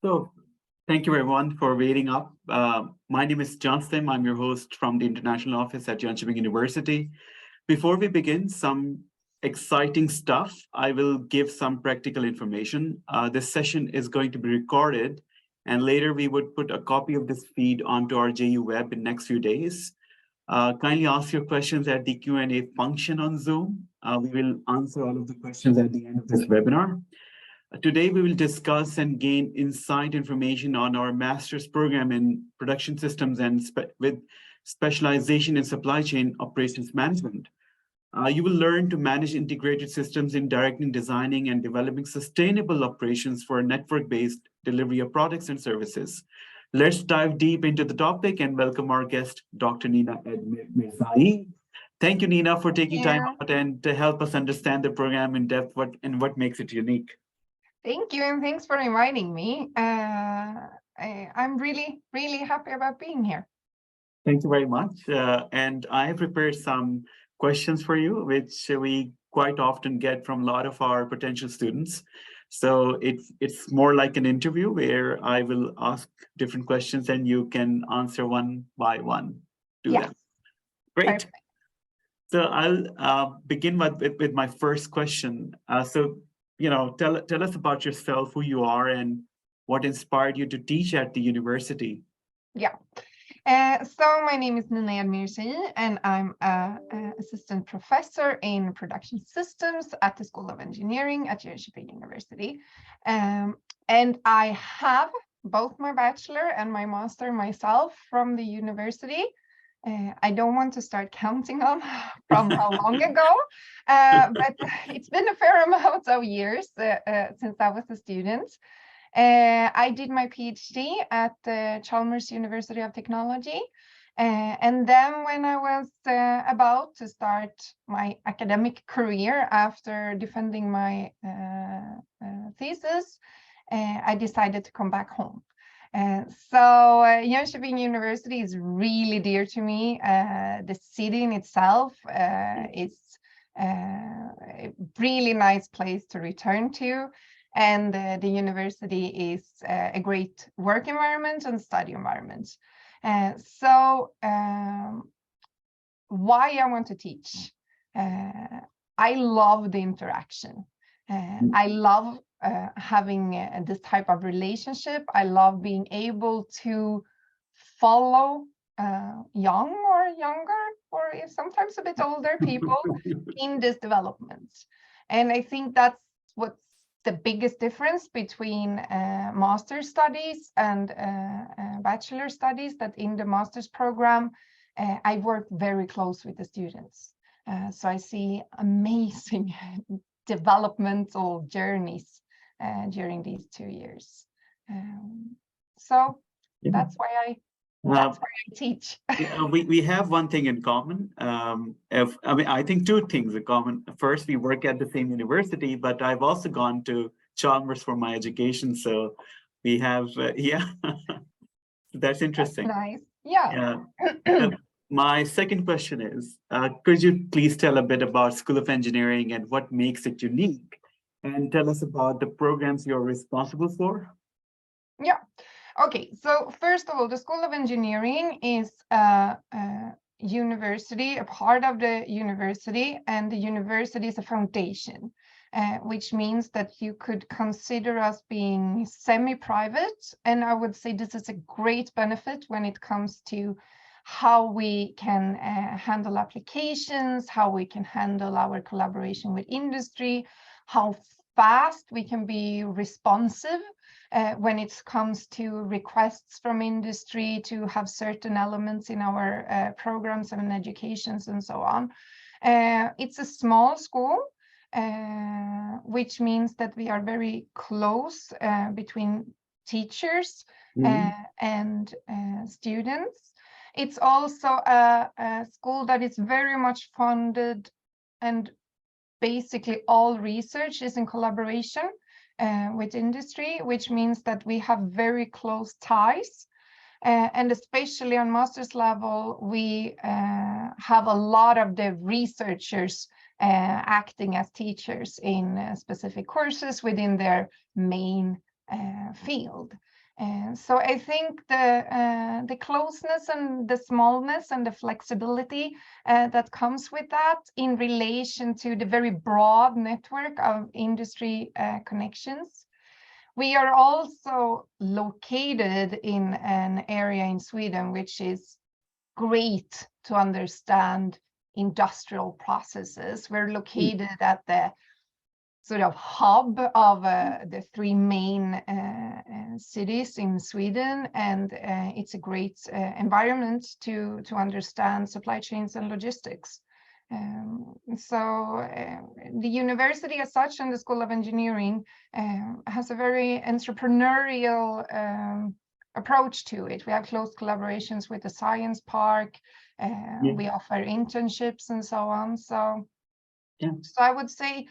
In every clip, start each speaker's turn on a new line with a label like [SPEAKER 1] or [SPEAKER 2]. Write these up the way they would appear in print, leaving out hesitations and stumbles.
[SPEAKER 1] So, thank you everyone for waiting up. My name is Johnston. I'm your host from the International Office at Jönköping University. Before we begin, some exciting stuff. I will give some practical information. This session is going to be recorded, and later we would put a copy of this feed onto our JU web in next few days. Kindly ask your questions at the Q&A function on Zoom. We will answer all of the questions at the end of this webinar. Today, we will discuss and gain insight information on our master's program in production systems and with specialization in supply chain operations management. You will learn to manage integrated systems in directing, designing, and developing sustainable operations for network-based delivery of products and services. Let's dive deep into the topic and welcome our guest, Dr. Nina Ed Mirzaei. Thank you, Nina, for taking time out and to help us understand the program in depth and what makes it unique.
[SPEAKER 2] Thank you, and thanks for inviting me. I'm really happy about being here.
[SPEAKER 1] Thank you very much. And I have prepared some questions for you, which we quite often get from a lot of our potential students. So it's more like an interview where I will ask different questions and you can answer one by one to them. Great. Perfect. So I'll begin with my first question. Tell us about yourself, who you are, and what inspired you to teach at the university.
[SPEAKER 2] Yeah. So my name is Nina Ed Mirzaei, and I'm an assistant professor in production systems at the School of Engineering at Jönköping University. And I have both my bachelor and my master myself from the university. I don't want to start counting on from how long ago, but it's been a fair amount of years since I was a student. I did my PhD at the Chalmers University of Technology. And then when I was about to start my academic career after defending my thesis, I decided to come back home. So Jönköping University is really dear to me. The city in itself is a really nice place to return to. And the university is a great work environment and study environment. So why I want to teach? I love the interaction. I love having this type of relationship. I love being able to follow young or younger, or sometimes a bit older people in this development. And I think that's what's the biggest difference between master's studies and bachelor studies, that in the master's program, I work very close with the students. So I see amazing developmental journeys during these 2 years. That's why I teach.
[SPEAKER 1] we have one thing in common. I think two things in common. First, we work at the same university, but I've also gone to Chalmers for my education. So we have, that's interesting.
[SPEAKER 2] That's nice. Yeah.
[SPEAKER 1] My second question is, could you please tell a bit about School of Engineering and what makes it unique? And tell us about the programs you're responsible for.
[SPEAKER 2] Yeah. Okay, so first of all, the School of Engineering is a university, a part of the university, and the university is a foundation, which means that you could consider us being semi-private. And I would say this is a great benefit when it comes to how we can handle applications, how we can handle our collaboration with industry, how fast we can be responsive when it comes to requests from industry to have certain elements in our programs and educations and so on. It's a small school, which means that we are very close between teachers and students. It's also a school that is very much funded, and basically all research is in collaboration with industry, which means that we have very close ties. And especially on master's level, we have a lot of the researchers acting as teachers in specific courses within their main field. So I think the closeness and the smallness and the flexibility that comes with that in relation to the very broad network of industry connections. We are also located in an area in Sweden which is great to understand industrial processes. We're located at the sort of hub of the three main cities in Sweden, and it's a great environment to understand supply chains and logistics. So the university as such and the School of Engineering has a very entrepreneurial approach to it. We have close collaborations with the Science Park. We offer internships and so on. So I would say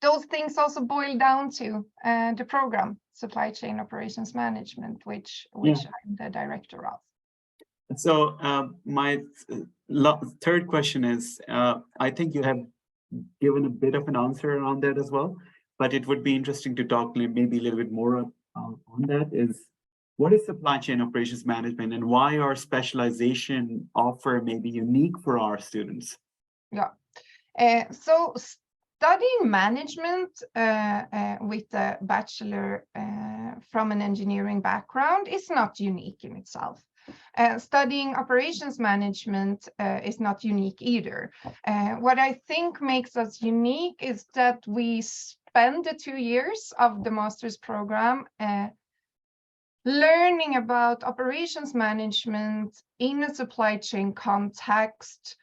[SPEAKER 2] those things also boil down to the program, Supply Chain Operations Management, which I'm the director of.
[SPEAKER 1] So my third question is, I think you have given a bit of an answer around that as well, but it would be interesting to talk maybe a little bit more on that. Is what is supply chain operations management, and why our specialization offer may be unique for our students?
[SPEAKER 2] Yeah. So studying management with a bachelor from an engineering background is not unique in itself. Studying operations management is not unique either. What I think makes us unique is that we spend the 2 years of the master's program learning about operations management in a supply chain context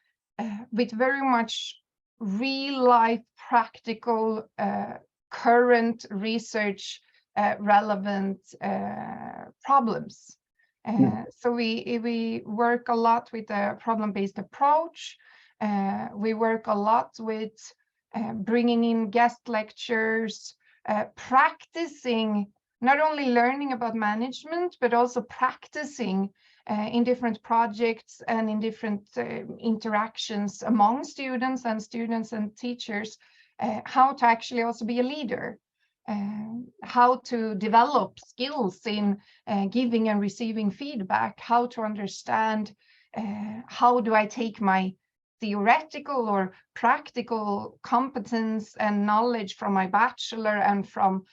[SPEAKER 2] with very much real-life, practical, current research relevant problems. So we work a lot with a problem-based approach. We work a lot with bringing in guest lectures, practicing, not only learning about management, but also practicing in different projects and in different interactions among students and teachers, how to actually also be a leader, how to develop skills in giving and receiving feedback, how to understand how do I take my theoretical or practical competence and knowledge from my bachelor and from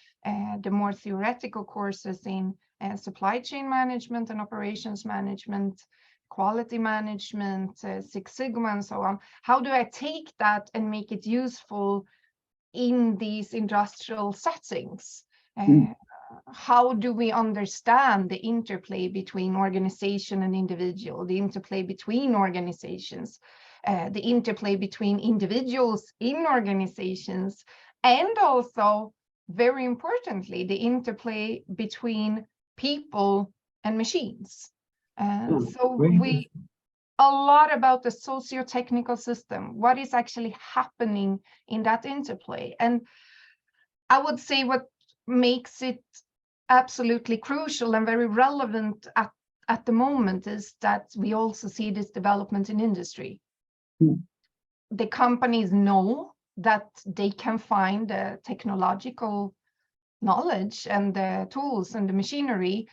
[SPEAKER 2] the more theoretical courses in supply chain management and operations management, quality management, Six Sigma, and so on. How do I take that and make it useful in these industrial settings? How do we understand the interplay between organization and individual, the interplay between organizations, the interplay between individuals in organizations, and also, very importantly, the interplay between people and machines. So we a lot about the socio-technical system, what is actually happening in that interplay. And I would say what makes it absolutely crucial and very relevant at the moment is that we also see this development in industry. The companies know that they can find the technological knowledge and the tools and the machinery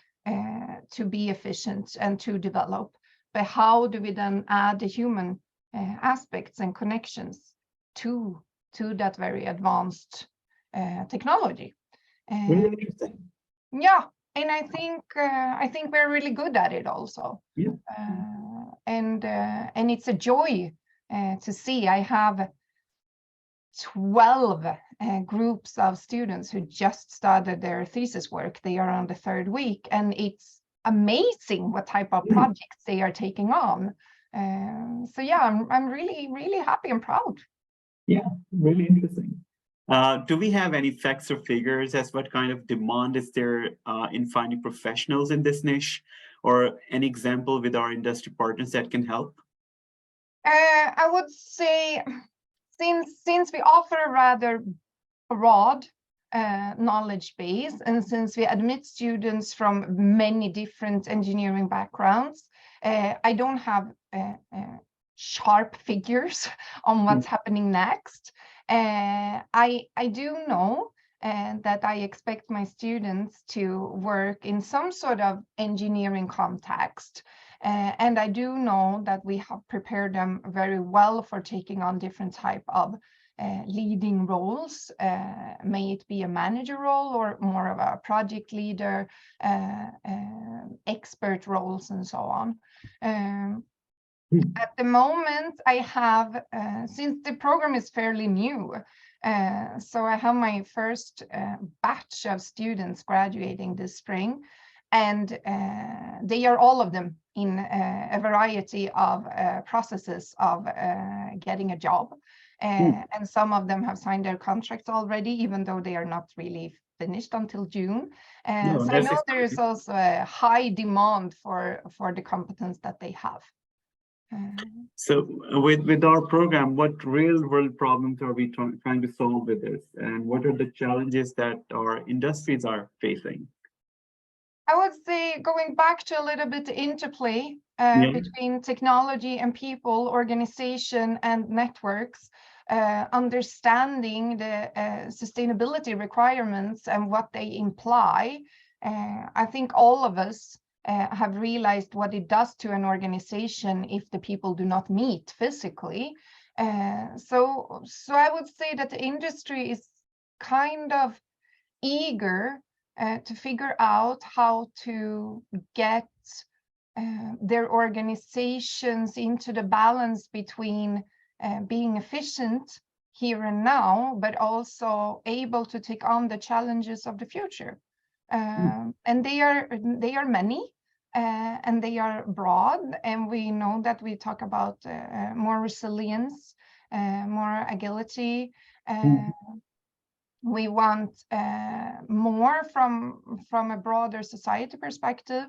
[SPEAKER 2] to be efficient and to develop. But how do we then add the human aspects and connections to that very advanced technology?
[SPEAKER 1] Really interesting.
[SPEAKER 2] Yeah, and I think we're really good at it also.
[SPEAKER 1] Yeah.
[SPEAKER 2] And it's a joy to see. I have 12 groups of students who just started their thesis work. They are on the 3rd week, and it's amazing what type of projects they are taking on. So yeah, I'm really, really happy and proud.
[SPEAKER 1] Yeah, really interesting. Do we have any facts or figures as what kind of demand is there in finding professionals in this niche, or an example with our industry partners that can help?
[SPEAKER 2] I would say, since we offer a rather broad knowledge base, and since we admit students from many different engineering backgrounds, I don't have sharp figures on what's happening next. I do know and that I expect my students to work in some sort of engineering context. And I do know that we have prepared them very well for taking on different type of leading roles, may it be a manager role or more of a project leader, expert roles, and so on. At the moment, I have, since the program is fairly new, so I have my first batch of students graduating this spring, and they are all of them in a variety of processes of getting a job. And some of them have signed their contracts already, even though they are not really finished until June.
[SPEAKER 1] No,
[SPEAKER 2] so I
[SPEAKER 1] that's
[SPEAKER 2] know there is
[SPEAKER 1] exciting.
[SPEAKER 2] also a high demand for the competence that they have.
[SPEAKER 1] So with our program, what real world problems are we trying to solve with this? And what are the challenges that our industries are facing?
[SPEAKER 2] I would say going back to a little bit interplay
[SPEAKER 1] Yeah.
[SPEAKER 2] between technology and people, organization and networks, understanding the sustainability requirements and what they imply. I think all of us have realized what it does to an organization if the people do not meet physically. So I would say that the industry is kind of eager to figure out how to get their organizations into the balance between being efficient here and now, but also able to take on the challenges of the future. And they are many, and they are broad, and we know that we talk about more resilience, more agility. We want more from a broader society perspective.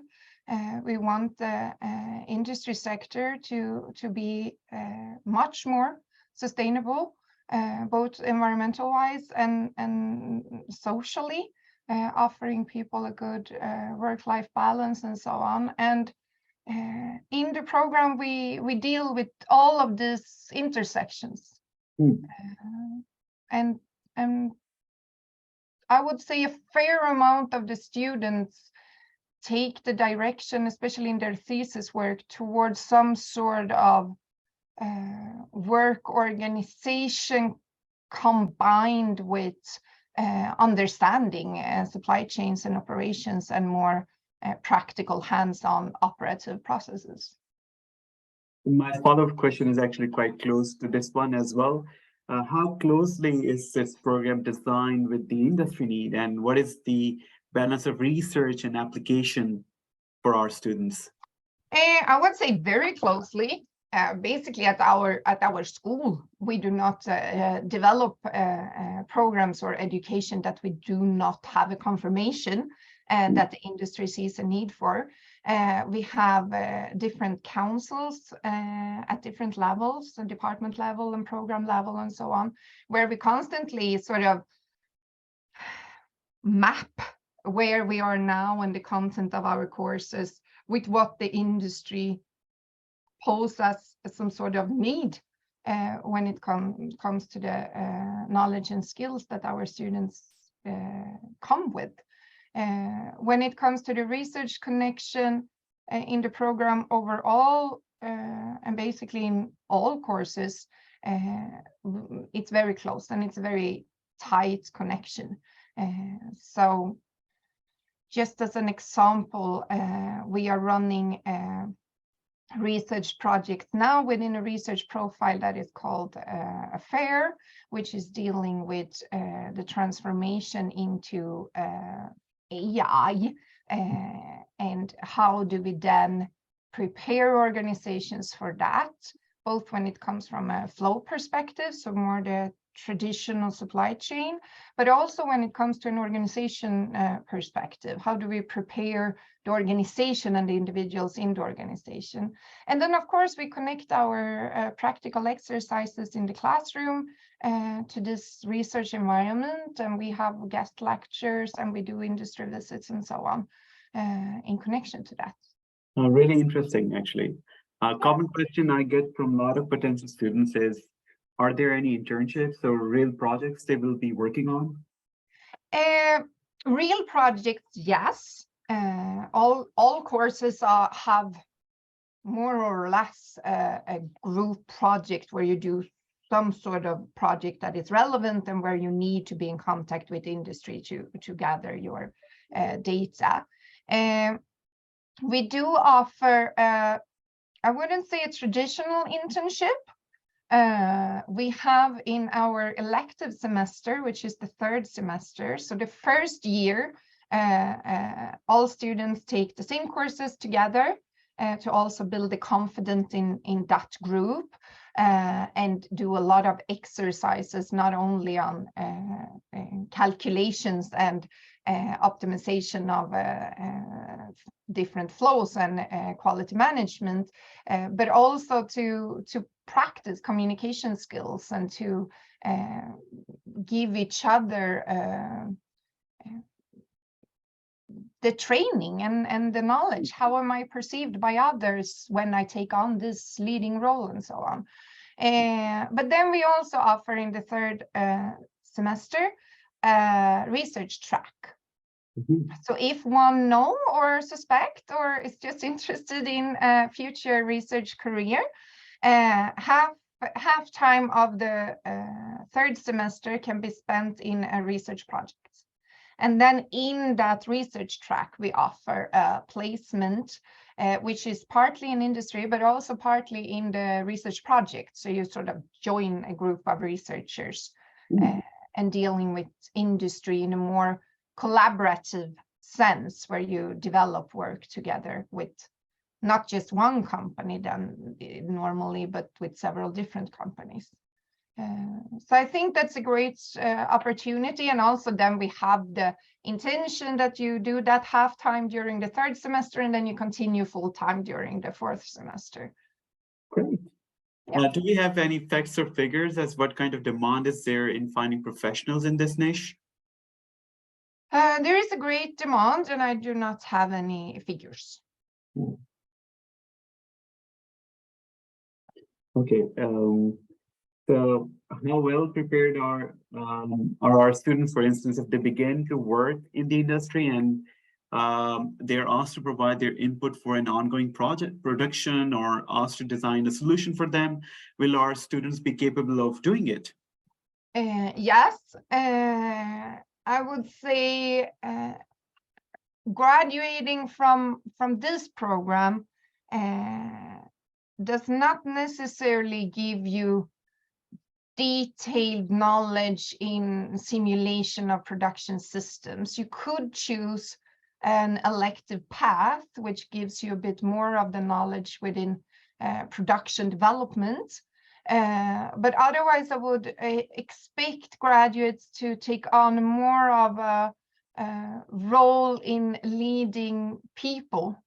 [SPEAKER 2] We want the industry sector to be much more sustainable, both environmental-wise and socially, offering people a good work-life balance and so on. And in the program, we deal with all of these intersections. And I would say a fair amount of the students take the direction, especially in their thesis work, towards some sort of work organization combined with understanding supply chains and operations and more practical hands-on operative processes.
[SPEAKER 1] My follow-up question is actually quite close to this one as well. How closely is this program designed with the industry need, and what is the balance of research and application for our students?
[SPEAKER 2] I would say very closely. Basically, at our school, we do not develop programs or education that we do not have a confirmation that the industry sees a need for. We have different councils at different levels, so department level and program level and so on, where we constantly sort of map where we are now and the content of our courses with what the industry poses as some sort of need when it comes to the knowledge and skills that our students come with. When it comes to the research connection in the program overall, and basically in all courses, it's very close and it's a very tight connection. So just as an example, we are running a research project now within a research profile that is called AFFAIR, which is dealing with the transformation into AI, and how do we then prepare organizations for that, both when it comes from a flow perspective, so more the traditional supply chain, but also when it comes to an organization perspective. How do we prepare the organization and the individuals in the organization? And then, of course, we connect our practical exercises in the classroom to this research environment, and we have guest lectures and we do industry visits and so on in connection to that.
[SPEAKER 1] Really interesting, actually. A common question I get from a lot of potential students is, are there any internships or real projects they will be working on?
[SPEAKER 2] Real projects, yes. All courses have more or less a group project where you do some sort of project that is relevant and where you need to be in contact with industry to gather your data. We do offer, I wouldn't say a traditional internship. We have in our elective semester, which is the third semester. So the first year, all students take the same courses together to also build the confidence in that group and do a lot of exercises, not only on calculations and optimization of different flows and quality management, but also to practice communication skills and to give each other the training and the knowledge. How am I perceived by others when I take on this leading role and so on. But then we also offer in the third semester research track. So if one know or suspect or is just interested in a future research career, half time of the third semester can be spent in a research project. And then in that research track, we offer a placement, which is partly in industry, but also partly in the research project. So you sort of join a group of researchers and dealing with industry in a more collaborative sense, where you develop work together with not just one company done normally, but with several different companies. So I think that's a great opportunity. And also then we have the intention that you do that half time during the third semester, and then you continue full time during the fourth semester.
[SPEAKER 1] Great.
[SPEAKER 2] Yeah.
[SPEAKER 1] Do we have any facts or figures as what kind of demand is there in finding professionals in this niche?
[SPEAKER 2] There is a great demand, and I do not have any figures.
[SPEAKER 1] Okay. So how well prepared are our students, for instance, if they begin to work in the industry and they're asked to provide their input for an ongoing project production or asked to design a solution for them, will our students be capable of doing it?
[SPEAKER 2] Yes, I would say graduating from this program does not necessarily give you detailed knowledge in simulation of production systems. You could choose an elective path, which gives you a bit more of the knowledge within production development. But otherwise, I would expect graduates to take on more of a role in leading people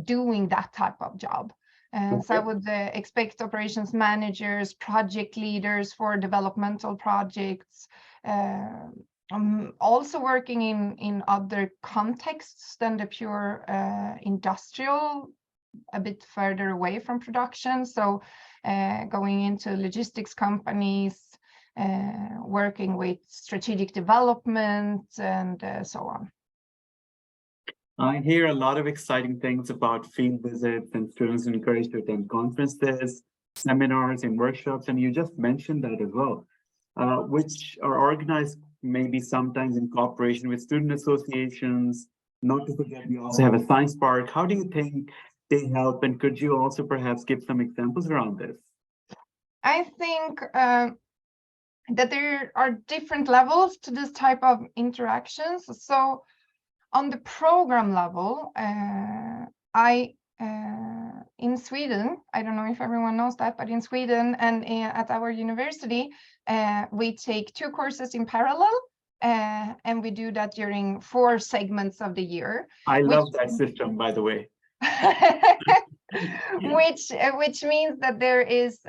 [SPEAKER 2] doing that type of job. So I would expect operations managers, project leaders for developmental projects, also working in other contexts than the pure industrial, a bit further away from production. So going into logistics companies, working with strategic development and so on.
[SPEAKER 1] I hear a lot of exciting things about field visits and students encouraged to attend conferences, seminars, and workshops, and you just mentioned that as well, which are organized maybe sometimes in cooperation with student associations. Not to forget, we also have a science park. How do you think they help, and could you also perhaps give some examples around this?
[SPEAKER 2] I think that there are different levels to this type of interactions. So on the program level, in Sweden, I don't know if everyone knows that, but in Sweden and at our university, we take 2 courses in parallel, and we do that during 4 segments of the year.
[SPEAKER 1] I love that system, by the way.
[SPEAKER 2] Which means that there is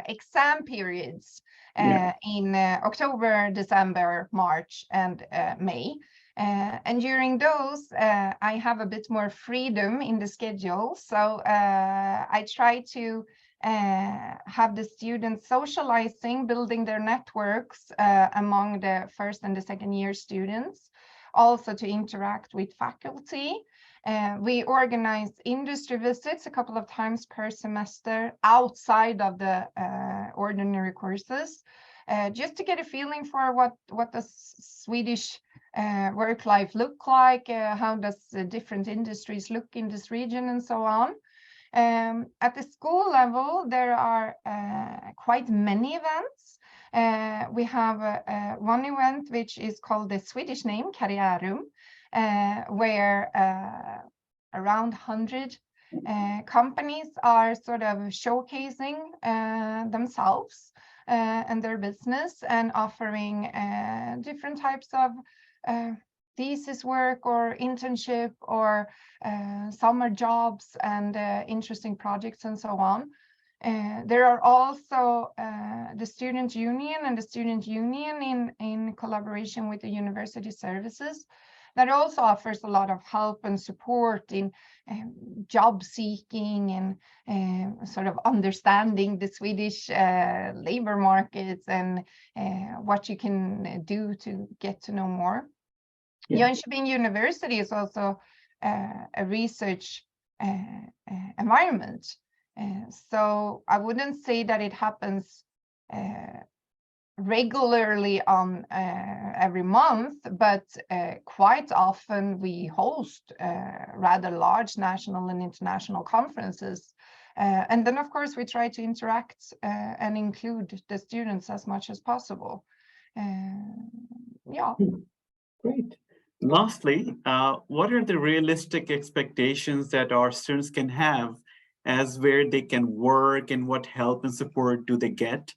[SPEAKER 2] exam periods in October, December, March, and May. And during those, I have a bit more freedom in the schedule. So I try to have the students socializing, building their networks among the first and the second year students, also to interact with faculty. We organize industry visits a couple of times per semester outside of the ordinary courses, just to get a feeling for what does Swedish work life look like, how does different industries look in this region, and so on. At the school level, there are quite many events. We have one event which is called the Swedish name, Karriärum, where around 100 companies are sort of showcasing themselves and their business, and offering different types of thesis work or internship or summer jobs and interesting projects and so on. There are also the student union and the student union in collaboration with the university services that also offers a lot of help and support in job seeking and sort of understanding the Swedish labor markets and what you can do to get to know more. Yeah. Jönköping University is also a research environment. So I wouldn't say that it happens regularly on every month, but quite often we host rather large national and international conferences. And then, of course, we try to interact and include the students as much as possible. Yeah.
[SPEAKER 1] Great. Lastly, what are the realistic expectations that our students can have as where they can work, and what help and support do they get?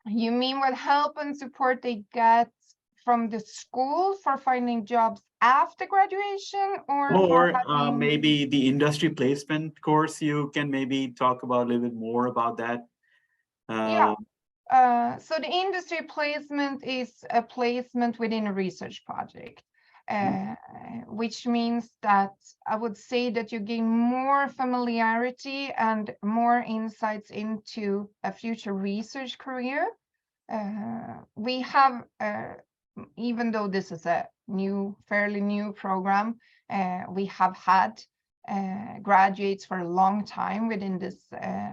[SPEAKER 2] You mean what help and support they get from the school for finding jobs after graduation, or having...
[SPEAKER 1] maybe the industry placement course? You can maybe talk about a little bit more about that.
[SPEAKER 2] Yeah. So the industry placement is a placement within a research project, which means that I would say that you gain more familiarity and more insights into a future research career. We have, even though this is a fairly new program, we have had graduates for a long time within this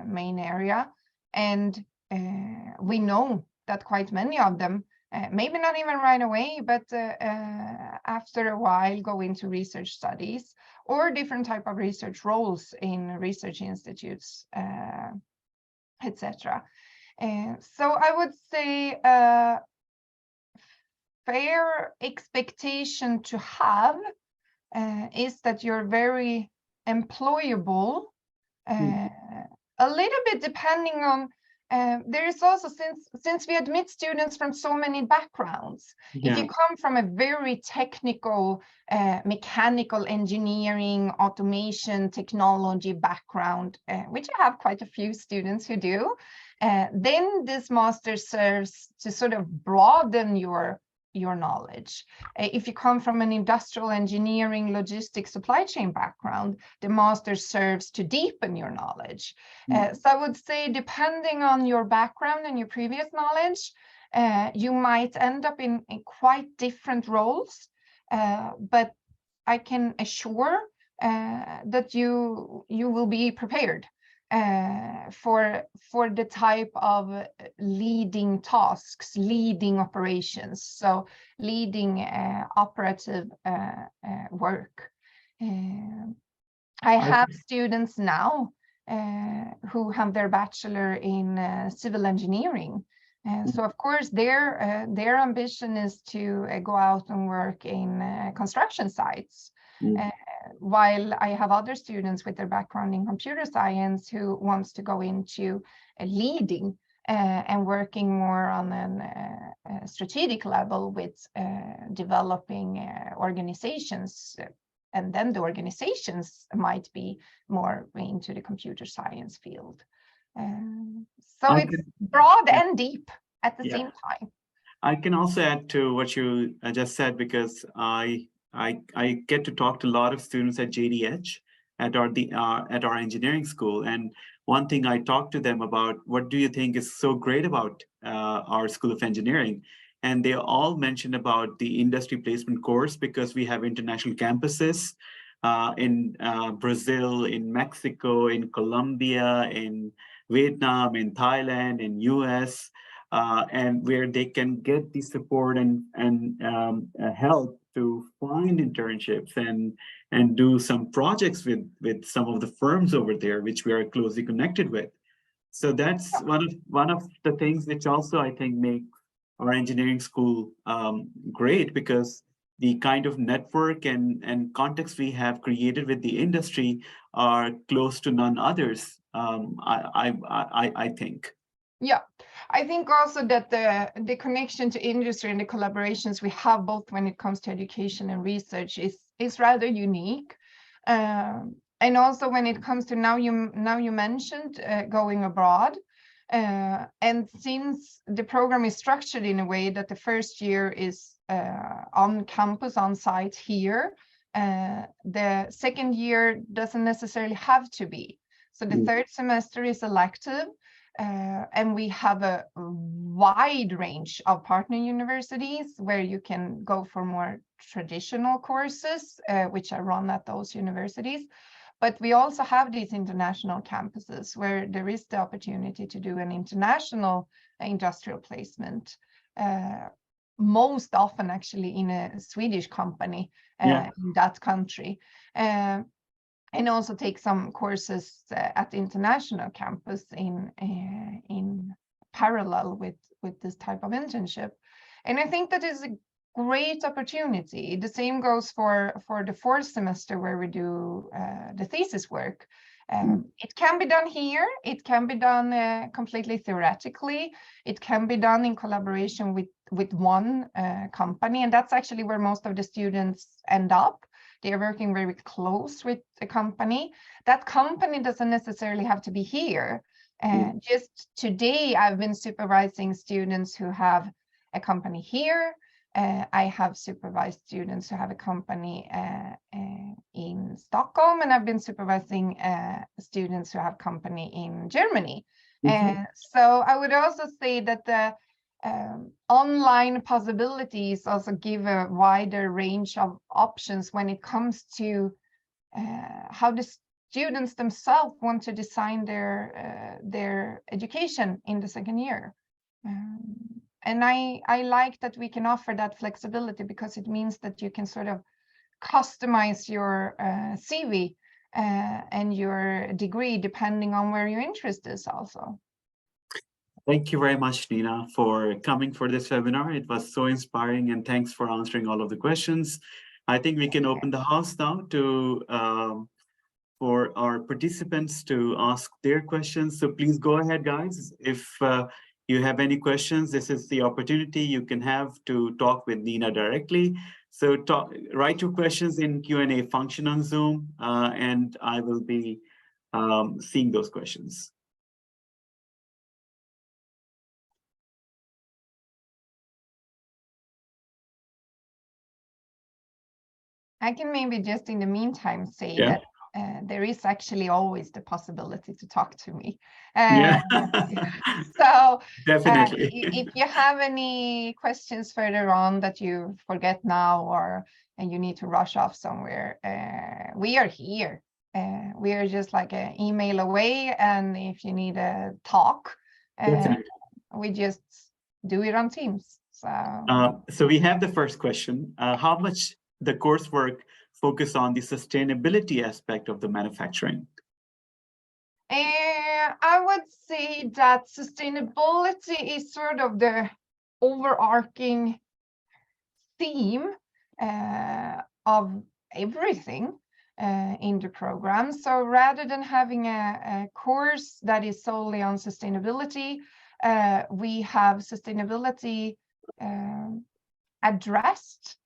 [SPEAKER 2] main area, and we know that quite many of them, maybe not even right away, but after a while go into research studies or different type of research roles in research institutes, etc. So I would say fair expectation to have is that you're very employable, a little bit depending on there is also, since we admit students from so many backgrounds, if you come from a very technical, mechanical engineering, automation, technology background, which I have quite a few students who do, then this master serves to sort of broaden your knowledge. If you come from an industrial engineering, logistics, supply chain background, the master serves to deepen your knowledge. So I would say, depending on your background and your previous knowledge, you might end up in quite different roles, but I can assure that you will be prepared for the type of leading tasks, leading operations, so leading operative work. I have students now who have their bachelor in civil engineering. So of course their ambition is to go out and work in construction sites. While I have other students with their background in computer science who wants to go into leading and working more on a strategic level with developing organizations, and then the organizations might be more into the computer science field. So it's broad and deep at the same time.
[SPEAKER 1] I can also add to what you just said, because I get to talk to a lot of students at JDH, at our engineering school. And one thing I talked to them about, what do you think is so great about our School of Engineering? And they all mentioned about the industry placement course, because we have international campuses in Brazil, in Mexico, in Colombia, in Vietnam, in Thailand, in US, and where they can get the support and help to find internships and do some projects with some of the firms over there, which we are closely connected with. So that's one of the things which also I think make our engineering school great, because the kind of network and context we have created with the industry are close to none others. I think.
[SPEAKER 2] Yeah, I think also that the connection to industry and the collaborations we have both when it comes to education and research is rather unique. And also when it comes to now you mentioned going abroad. And since the program is structured in a way that the first year is on campus, on site here, the second year doesn't necessarily have to be. So the third semester is elective. And we have a wide range of partner universities where you can go for more traditional courses, which are run at those universities. But we also have these international campuses where there is the opportunity to do an international industrial placement, most often actually in a Swedish company in that country. And also take some courses at the international campus in parallel with this type of internship. And I think that is a great opportunity. The same goes for the fourth semester where we do the thesis work. It can be done here. It can be done completely theoretically. It can be done in collaboration with one company. And that's actually where most of the students end up. They are working very close with the company. That company doesn't necessarily have to be here. Just today, I've been supervising students who have a company here. I have supervised students who have a company in Stockholm, and I've been supervising students who have company in Germany. So I would also say that the online possibilities also give a wider range of options when it comes to how the students themselves want to design their education in the second year. And I like that we can offer that flexibility, because it means that you can sort of customize your CV and your degree depending on where your interest is also.
[SPEAKER 1] Thank you very much, Nina, for coming for this webinar. It was so inspiring, and thanks for answering all of the questions. I think we can open the house now to for our participants to ask their questions. So please go ahead, guys. If you have any questions, this is the opportunity you can have to talk with Nina directly. So write your questions in Q&A function on Zoom, and I will be seeing those questions.
[SPEAKER 2] I can maybe just in the meantime say that there is actually always the possibility to talk to me. So
[SPEAKER 1] definitely.
[SPEAKER 2] If you have any questions further on that you forget now and you need to rush off somewhere, we are here. We are just like an email away, and if you need a talk, we just do it on Teams.
[SPEAKER 1] So we have the first question. How much the coursework focus on the sustainability aspect of the manufacturing?
[SPEAKER 2] I would say that sustainability is sort of the overarching theme of everything in the program. So rather than having a course that is solely on sustainability, we have sustainability addressed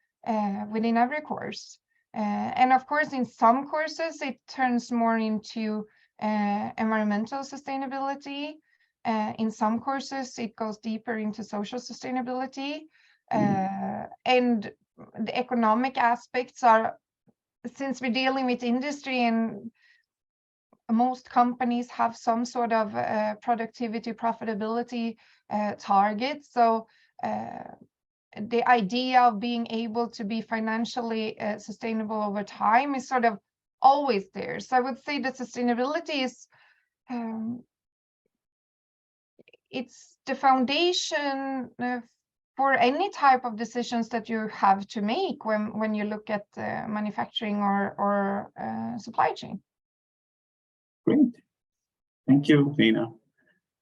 [SPEAKER 2] within every course. And of course, in some courses, it turns more into environmental sustainability. In some courses, it goes deeper into social sustainability. And the economic aspects are, since we're dealing with industry and most companies have some sort of productivity, profitability target. So the idea of being able to be financially sustainable over time is sort of always there. So I would say that sustainability is it's the foundation for any type of decisions that you have to make when you look at manufacturing or supply chain.
[SPEAKER 1] Great. Thank you, Veena.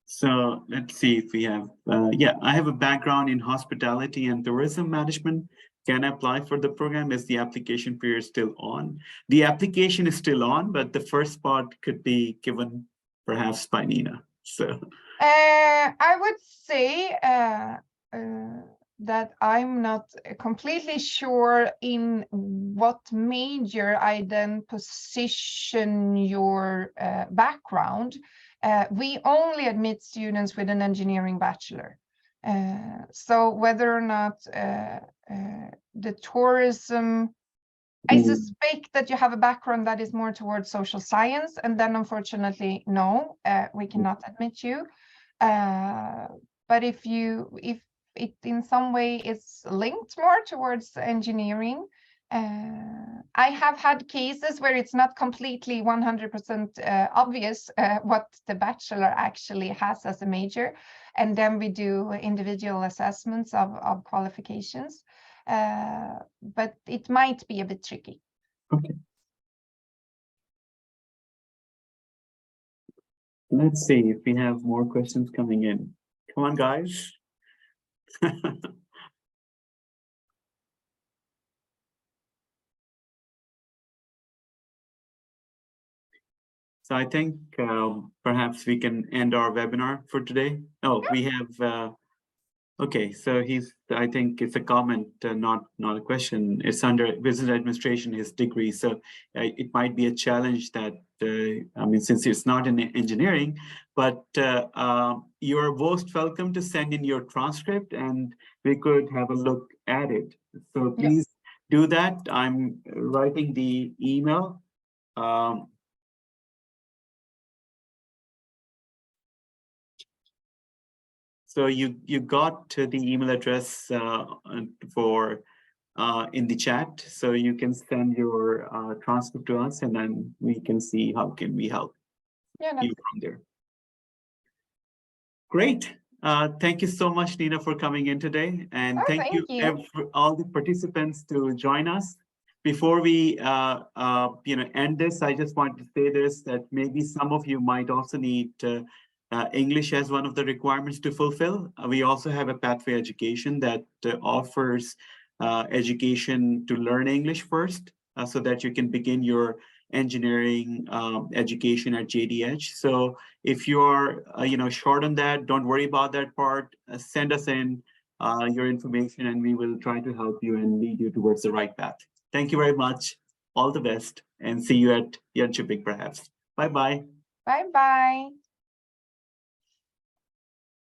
[SPEAKER 1] So let's see if we have, I have a background in hospitality and tourism management. Can I apply for the program? Is the application period still on? The application is still on, but the first part could be given perhaps by Nina. So
[SPEAKER 2] I would say that I'm not completely sure in what major I then position your background. We only admit students with an engineering bachelor. So whether or not the tourism, I suspect that you have a background that is more towards social science, and then unfortunately, no, we cannot admit you. But if it in some way is linked more towards engineering, I have had cases where it's not completely 100% obvious what the bachelor actually has as a major, and then we do individual assessments of qualifications. But it might be a bit tricky.
[SPEAKER 1] okay. Let's see if we have more questions coming in. Come on, guys. So I think perhaps we can end our webinar for today. Oh, we have, okay, so I think it's a comment, not a question. It's under business administration, his degree. So it might be a challenge that, I mean, since it's not in engineering, but you're most welcome to send in your transcript and we could have a look at it. So please do that. I'm writing the email. So you got the email address for in the chat, so you can send your transcript to us, and then we can see how can we help you from there. Great. Thank you so much, Nina, for coming in today, and thank you all the participants to join us. Before we end this, I just want to say this, that maybe some of you might also need English as one of the requirements to fulfill. We also have a pathway education that offers education to learn English first, so that you can begin your engineering education at JDH. So if you're short on that, don't worry about that part. Send us in your information and we will try to help you and lead you towards the right path. Thank you very much. All the best, and see you at Jönköping perhaps. Bye-bye.
[SPEAKER 2] Bye-bye.